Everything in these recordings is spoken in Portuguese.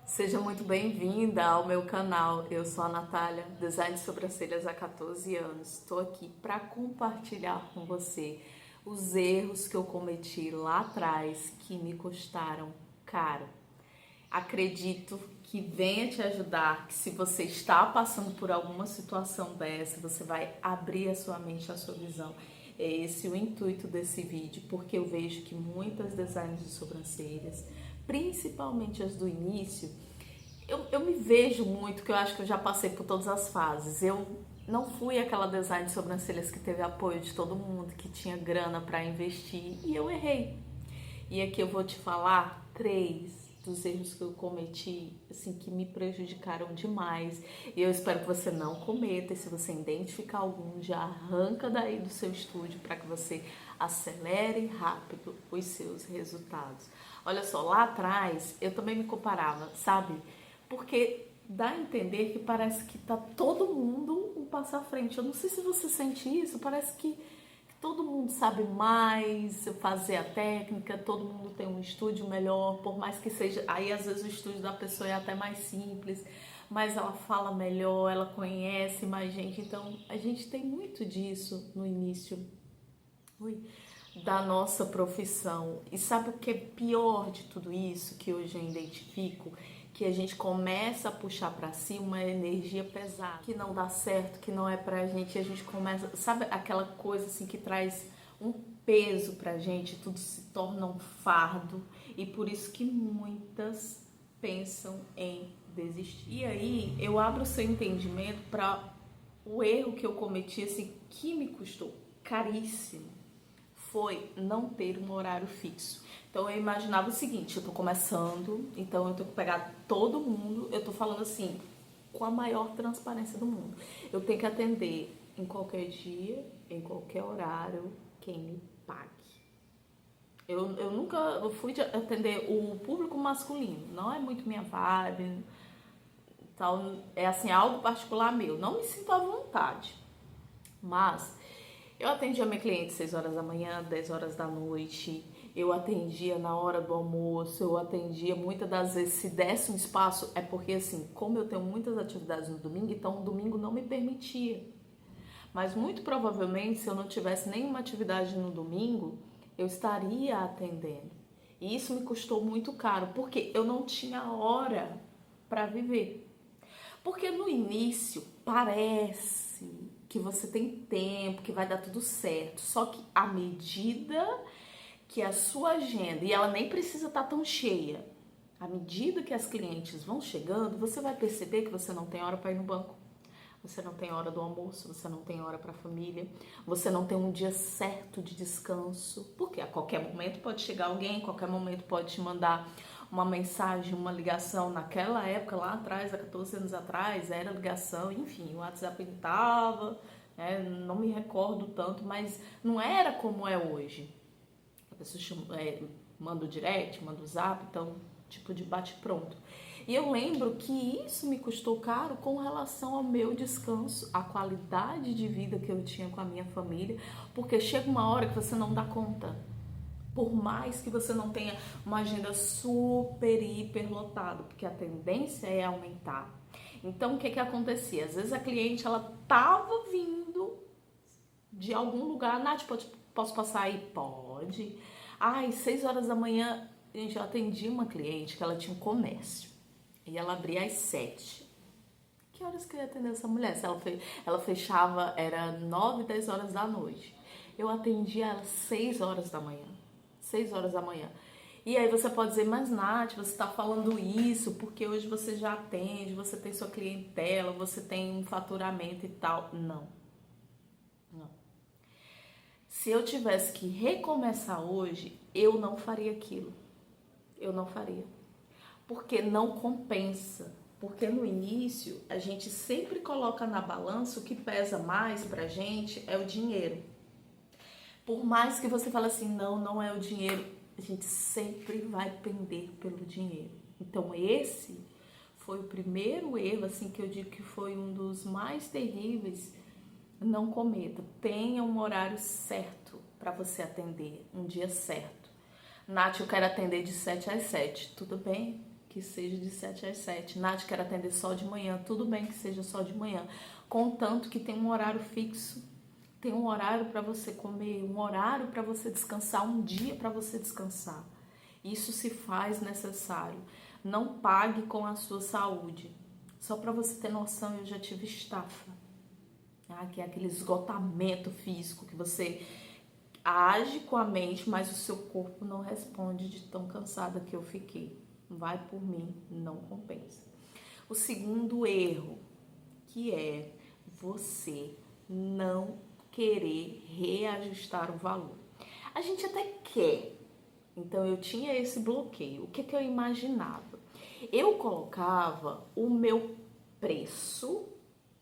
Seja muito bem-vinda ao meu canal. Eu sou a Natália, design de sobrancelhas há 14 anos. Estou aqui para compartilhar com você os erros que eu cometi lá atrás que me custaram caro. Acredito que venha te ajudar, que se você está passando por alguma situação dessa, você vai abrir a sua mente, a sua visão. É esse o intuito desse vídeo, porque eu vejo que muitas designers de sobrancelhas, principalmente as do início, eu me vejo muito, que eu acho que eu já passei por todas as fases. Eu não fui aquela design de sobrancelhas que teve apoio de todo mundo, que tinha grana para investir, e eu errei. E aqui eu vou te falar 3 dos erros que eu cometi, assim, que me prejudicaram demais. E eu espero que você não cometa. E se você identificar algum, já arranca daí do seu estúdio para que você acelere rápido os seus resultados. Olha só, lá atrás eu também me comparava, sabe? Porque dá a entender que parece que tá todo mundo um passo à frente. Eu não sei se você sente isso, parece que todo mundo sabe mais fazer a técnica, todo mundo tem um estúdio melhor, por mais que seja... Aí às vezes o estúdio da pessoa é até mais simples, mas ela fala melhor, ela conhece mais gente. Então a gente tem muito disso no início da nossa profissão. E sabe o que é pior de tudo isso, que hoje eu identifico? Que a gente começa a puxar para si uma energia pesada, que não dá certo, que não é pra gente, e a gente começa, sabe aquela coisa assim que traz um peso pra gente, tudo se torna um fardo, e por isso que muitas pensam em desistir. E aí eu abro o seu entendimento para o erro que eu cometi, assim, que me custou caríssimo, foi não ter um horário fixo. Então eu imaginava o seguinte, eu tô começando, então eu tenho que pegar todo mundo, eu tô falando assim, com a maior transparência do mundo. Eu tenho que atender em qualquer dia, em qualquer horário, quem me pague. Eu nunca fui atender o público masculino, não é muito minha vibe, tal, é assim, algo particular meu, não me sinto à vontade. Mas eu atendia minha cliente 6 horas da manhã, 10 horas da noite, eu atendia na hora do almoço, eu atendia muitas das vezes, se desse um espaço, é porque assim, como eu tenho muitas atividades no domingo, então o domingo não me permitia. Mas muito provavelmente, se eu não tivesse nenhuma atividade no domingo, eu estaria atendendo. E isso me custou muito caro, porque eu não tinha hora para viver. Porque no início parece que você tem tempo, que vai dar tudo certo. Só que à medida que a sua agenda, e ela nem precisa estar tão cheia, à medida que as clientes vão chegando, você vai perceber que você não tem hora para ir no banco. Você não tem hora do almoço, você não tem hora para a família, você não tem um dia certo de descanso, porque a qualquer momento pode chegar alguém, a qualquer momento pode te mandar uma mensagem, uma ligação. Naquela época, lá atrás, há 14 anos atrás, era ligação, enfim, o WhatsApp estava, né, não me recordo tanto, mas não era como é hoje. A pessoa manda o direct, manda o zap, então, tipo de bate-pronto. E eu lembro que isso me custou caro com relação ao meu descanso, a qualidade de vida que eu tinha com a minha família, porque chega uma hora que você não dá conta. Por mais que você não tenha uma agenda super, hiper lotada, porque a tendência é aumentar. Então, o que que acontecia? Às vezes a cliente, ela tava vindo de algum lugar, Nath, posso passar aí? Pode. Ai, 6 horas da manhã, gente, eu atendi uma cliente que ela tinha um comércio. E ela abria às 7. Que horas que eu ia atender essa mulher? Se ela fechava, era 9, 10 horas da noite. Eu atendia ela 6 horas da manhã. 6 horas da manhã. E aí você pode dizer, mas Nath, você está falando isso porque hoje você já atende, você tem sua clientela, você tem um faturamento e tal. Não. Não. Se eu tivesse que recomeçar hoje, eu não faria aquilo. Eu não faria. Porque não compensa. Porque no início a gente sempre coloca na balança, o que pesa mais pra gente é o dinheiro. Por mais que você fale assim, não, não é o dinheiro, a gente sempre vai pender pelo dinheiro. Então esse foi o primeiro erro, assim, que eu digo que foi um dos mais terríveis. Não cometa. Tenha um horário certo para você atender, um dia certo. Nath, eu quero atender de 7 às 7. Tudo bem? que seja de 7 às 7. Nath, quero atender só de manhã. Tudo bem que seja só de manhã. Contanto que tem um horário fixo. Tem um horário para você comer, um horário para você descansar, um dia para você descansar. Isso se faz necessário. Não pague com a sua saúde. Só para você ter noção, eu já tive estafa. Que é aquele esgotamento físico que você age com a mente, mas o seu corpo não responde de tão cansada que eu fiquei. Vai por mim, não compensa. O segundo erro, que é você não querer reajustar o valor. A gente até quer. Então eu tinha esse bloqueio. O que eu imaginava? Eu colocava o meu preço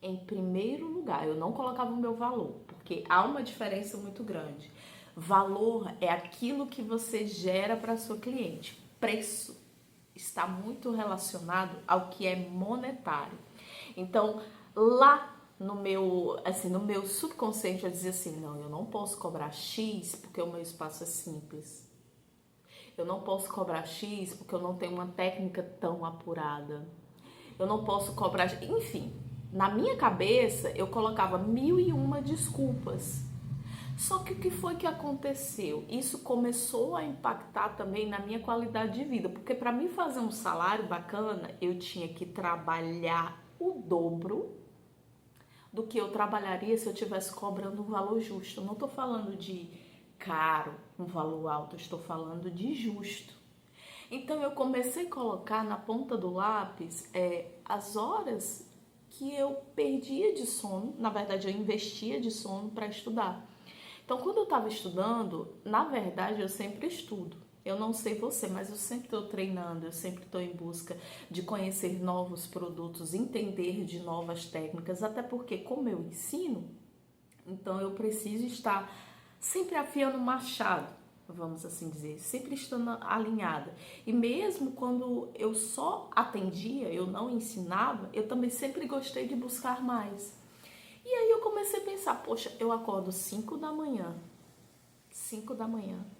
em primeiro lugar. Eu não colocava o meu valor, porque há uma diferença muito grande. Valor é aquilo que você gera para sua cliente. Preço está muito relacionado ao que é monetário. Então, lá no meu subconsciente eu dizia assim, não, eu não posso cobrar X porque o meu espaço é simples. Eu não posso cobrar X porque eu não tenho uma técnica tão apurada. Eu não posso cobrar... Enfim, na minha cabeça eu colocava 1001 desculpas. Só que o que foi que aconteceu? Isso começou a impactar também na minha qualidade de vida. Porque para mim fazer um salário bacana, eu tinha que trabalhar o dobro do que eu trabalharia se eu estivesse cobrando um valor justo. Eu não estou falando de caro, um valor alto, eu estou falando de justo. Então eu comecei a colocar na ponta do lápis as horas que eu perdia de sono, na verdade eu investia de sono para estudar. Então quando eu estava estudando, na verdade eu sempre estudo. Eu não sei você, mas eu sempre estou treinando, eu sempre estou em busca de conhecer novos produtos, entender de novas técnicas, até porque como eu ensino, então eu preciso estar sempre afiando o machado, vamos assim dizer, sempre estando alinhada. E mesmo quando eu só atendia, eu não ensinava, eu também sempre gostei de buscar mais. E aí eu comecei a pensar, poxa, eu acordo 5 da manhã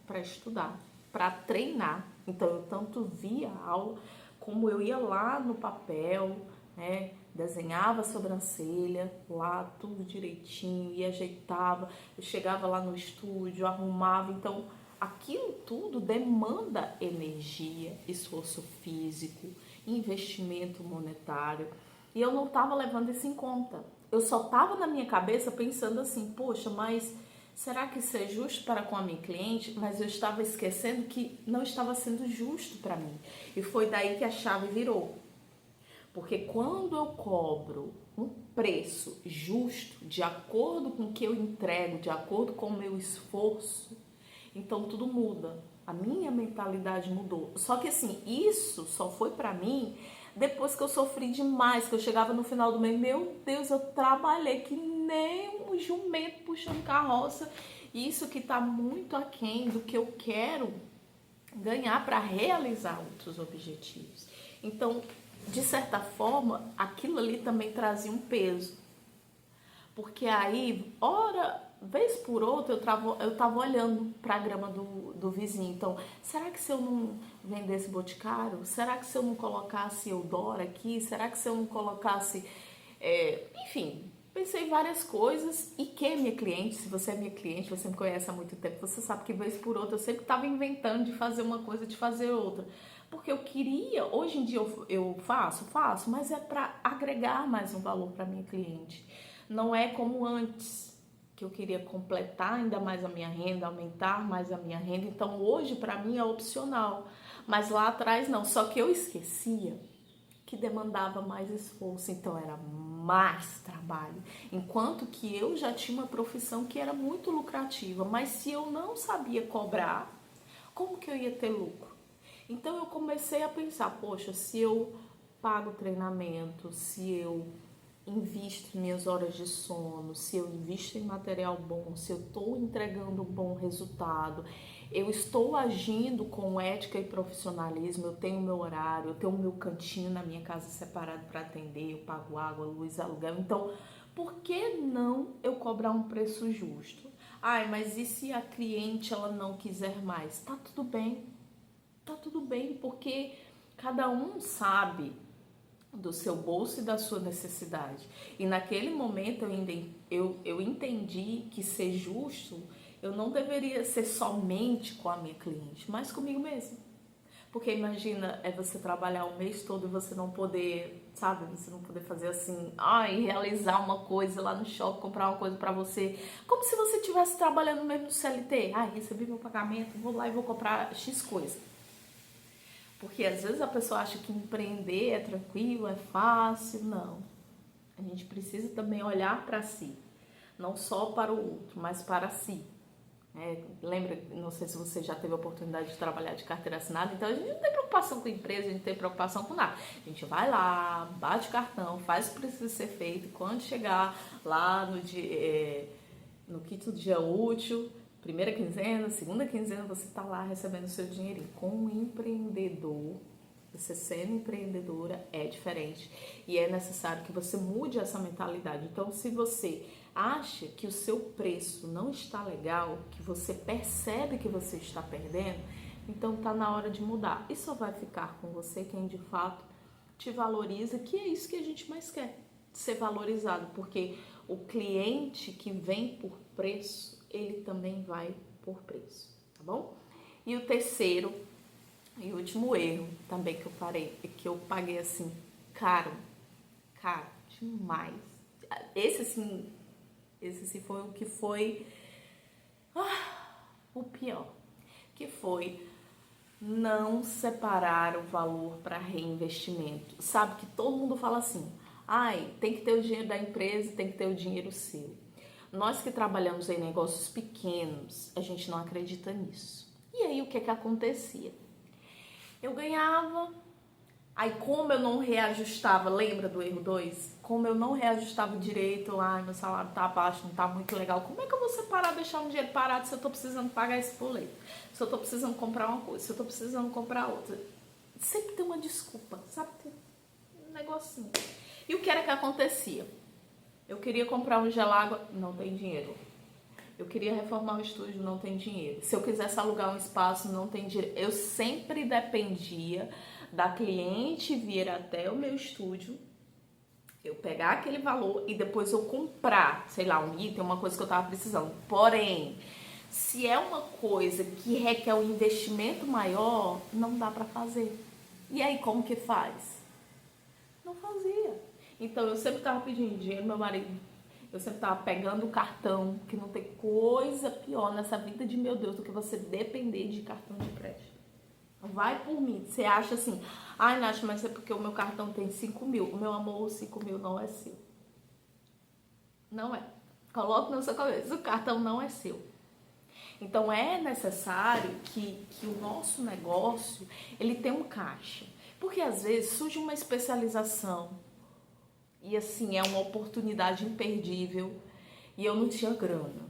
para estudar, para treinar. Então eu tanto via a aula, como eu ia lá no papel, né? Desenhava a sobrancelha lá, tudo direitinho, e ajeitava. Eu chegava lá no estúdio, arrumava. Então, aquilo tudo demanda energia, esforço físico, investimento monetário. E eu não estava levando isso em conta. Eu só estava na minha cabeça pensando assim, poxa, mas será que isso é justo para com a minha cliente? Mas eu estava esquecendo que não estava sendo justo para mim. E foi daí que a chave virou. Porque quando eu cobro um preço justo, de acordo com o que eu entrego, de acordo com o meu esforço, então tudo muda. A minha mentalidade mudou. Só que assim, isso só foi pra mim depois que eu sofri demais, que eu chegava no final do mês, meu Deus, eu trabalhei que nem um jumento puxando carroça. Isso que tá muito aquém do que eu quero ganhar para realizar outros objetivos. Então, de certa forma, aquilo ali também trazia um peso. Porque aí, vez por outra, eu tava olhando para a grama do vizinho. Então, será que se eu não vendesse Boticário? Será que se eu não colocasse Eudora aqui? Será que se eu não colocasse... enfim, pensei em várias coisas. E quem é minha cliente? Se você é minha cliente, você me conhece há muito tempo, você sabe que vez por outra eu sempre estava inventando de fazer uma coisa, de fazer outra. Porque eu queria, hoje em dia eu faço, mas é para agregar mais um valor para minha cliente. Não é como antes, que eu queria completar ainda mais a minha renda, aumentar mais a minha renda. Então hoje para mim é opcional, mas lá atrás não. Só que eu esquecia que demandava mais esforço, então era mais trabalho. Enquanto que eu já tinha uma profissão que era muito lucrativa, mas se eu não sabia cobrar, como que eu ia ter lucro? Então eu comecei a pensar, poxa, se eu pago treinamento, se eu invisto em minhas horas de sono, se eu invisto em material bom, se eu estou entregando um bom resultado, eu estou agindo com ética e profissionalismo, eu tenho meu horário, eu tenho o meu cantinho na minha casa separado para atender, eu pago água, luz, aluguel. Então, por que não eu cobrar um preço justo? Ai, mas e se a cliente ela não quiser mais? Tá tudo bem, porque Cada um sabe do seu bolso e da sua necessidade. E naquele momento eu entendi que ser justo, eu não deveria ser somente com a minha cliente, mas comigo mesma. Porque imagina, você trabalhar o mês todo e você não poder, sabe? Você não poder fazer assim, realizar uma coisa lá no shopping, comprar uma coisa pra você. Como se você estivesse trabalhando mesmo no CLT. Recebi meu pagamento, vou lá e vou comprar X coisa. Porque às vezes a pessoa acha que empreender é tranquilo, é fácil. Não. A gente precisa também olhar para si. Não só para o outro, mas para si. Lembra, não sei se você já teve a oportunidade de trabalhar de carteira assinada, então a gente não tem preocupação com a empresa, a gente não tem preocupação com nada. A gente vai lá, bate o cartão, faz o que precisa ser feito, e quando chegar lá no quinto dia útil, primeira quinzena, segunda quinzena, você está lá recebendo o seu dinheirinho. Com um empreendedor, você sendo empreendedora é diferente e é necessário que você mude essa mentalidade. Então, se você acha que o seu preço não está legal, que você percebe que você está perdendo, então tá na hora de mudar. E só vai ficar com você quem de fato te valoriza, que é isso que a gente mais quer, ser valorizado, porque o cliente que vem por preço, ele também vai por preço, tá bom? E o terceiro e último erro também que eu paguei assim, caro demais. Esse sim foi o que foi o pior, que foi não separar o valor para reinvestimento. Sabe que todo mundo fala assim, tem que ter o dinheiro da empresa, tem que ter o dinheiro seu. Nós que trabalhamos em negócios pequenos, a gente não acredita nisso. E aí o que acontecia? Eu ganhava, aí como eu não reajustava, lembra do erro 2? Como eu não reajustava direito, meu salário tá baixo, não tá muito legal, como é que eu vou separar, deixar um dinheiro parado se eu tô precisando pagar esse boleto? Se eu tô precisando comprar uma coisa, se eu tô precisando comprar outra? Sempre tem uma desculpa, sabe? Tem um negocinho. E o que era que acontecia? Eu queria comprar um gelágua, não tem dinheiro. Eu queria reformar o estúdio, não tem dinheiro. Se eu quisesse alugar um espaço, não tem dinheiro. Eu sempre dependia da cliente vir até o meu estúdio, eu pegar aquele valor e depois eu comprar, sei lá, um item, uma coisa que eu tava precisando. Porém, se é uma coisa que requer um investimento maior, não dá pra fazer. E aí, como que faz? Não fazia. Então, eu sempre tava pedindo dinheiro, meu marido... Eu sempre tava pegando o cartão, que não tem coisa pior nessa vida de meu Deus do que você depender de cartão de crédito. Vai por mim. Você acha assim, Nath, mas é porque o meu cartão tem 5 mil. O meu amor, 5 mil não é seu. Não é. Coloque na sua cabeça, o cartão não é seu. Então é necessário que o nosso negócio, ele tenha um caixa. Porque às vezes surge uma especialização, e assim, é uma oportunidade imperdível. E eu não tinha grana.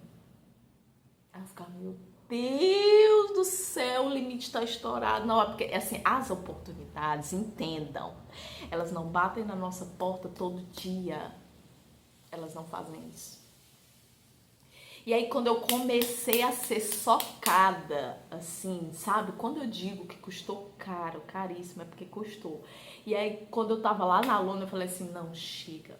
Aí eu ficava, meu Deus do céu, o limite tá estourado. Não, é porque, assim, as oportunidades, entendam, elas não batem na nossa porta todo dia. Elas não fazem isso. E aí, quando eu comecei a ser socada, assim, sabe? Quando eu digo que custou caro, caríssimo, é porque custou. E aí, quando eu tava lá na Luna, eu falei assim, não, chega.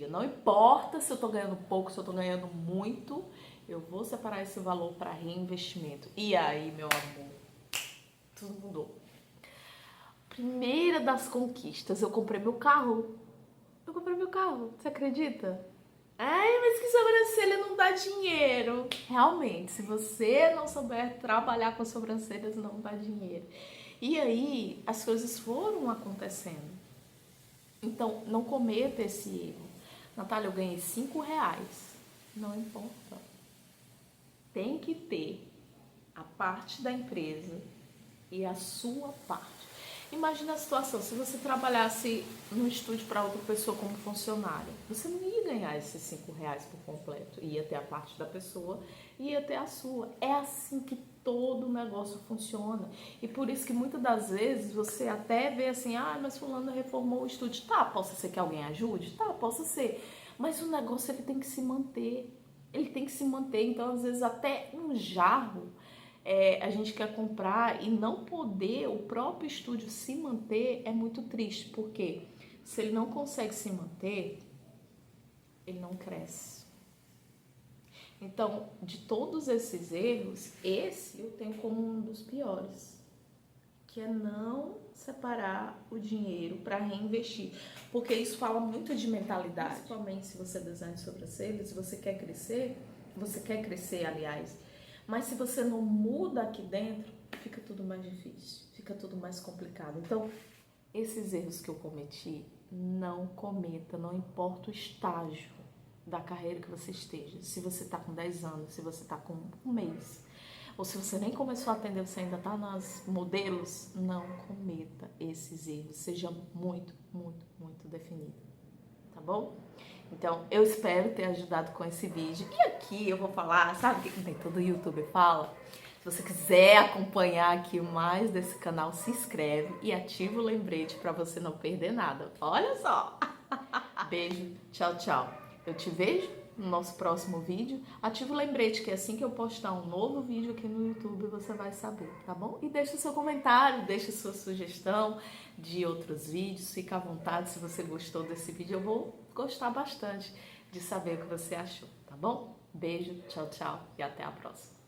Não importa se eu tô ganhando pouco, se eu tô ganhando muito, eu vou separar esse valor para reinvestimento. E aí, meu amor, tudo mudou. Primeira das conquistas, eu comprei meu carro. Você acredita? Mas que sobrancelha não dá dinheiro. Realmente, se você não souber trabalhar com sobrancelhas, não dá dinheiro. E aí, as coisas foram acontecendo. Então, não cometa esse erro. Natália, eu ganhei 5 reais. Não importa. Tem que ter a parte da empresa e a sua parte. Imagina a situação, se você trabalhasse no estúdio para outra pessoa como funcionária, você não ia ganhar esses 5 reais por completo. Ia ter a parte da pessoa, ia ter a sua. É assim que todo negócio funciona. E por isso que muitas das vezes você até vê assim, mas fulano reformou o estúdio. Tá, possa ser que alguém ajude? Tá, possa ser. Mas o negócio ele tem que se manter. Então, às vezes, até um jarro a gente quer comprar e não poder o próprio estúdio se manter é muito triste, porque se ele não consegue se manter, ele não cresce. Então, de todos esses erros, esse eu tenho como um dos piores, que é não separar o dinheiro para reinvestir, porque isso fala muito de mentalidade. Principalmente se você desenha sobrancelhas, se você quer crescer, aliás, mas se você não muda aqui dentro, fica tudo mais difícil, fica tudo mais complicado. Então, esses erros que eu cometi, não cometa, não importa o estágio da carreira que você esteja. Se você está com 10 anos, se você está com um mês, ou se você nem começou a atender, você ainda está nas modelos, não cometa esses erros. Seja muito, muito, muito definido, tá bom? Então, eu espero ter ajudado com esse vídeo. E aqui eu vou falar, sabe o que nem todo youtuber fala? Se você quiser acompanhar aqui mais desse canal, se inscreve e ativa o lembrete para você não perder nada. Olha só! Beijo, tchau, tchau. Eu te vejo no nosso próximo vídeo. Ativa o lembrete que assim que eu postar um novo vídeo aqui no YouTube, você vai saber, tá bom? E deixa o seu comentário, deixa sua sugestão de outros vídeos. Fica à vontade, se você gostou desse vídeo, eu vou gostar bastante de saber o que você achou, tá bom? Beijo, tchau, tchau e até a próxima.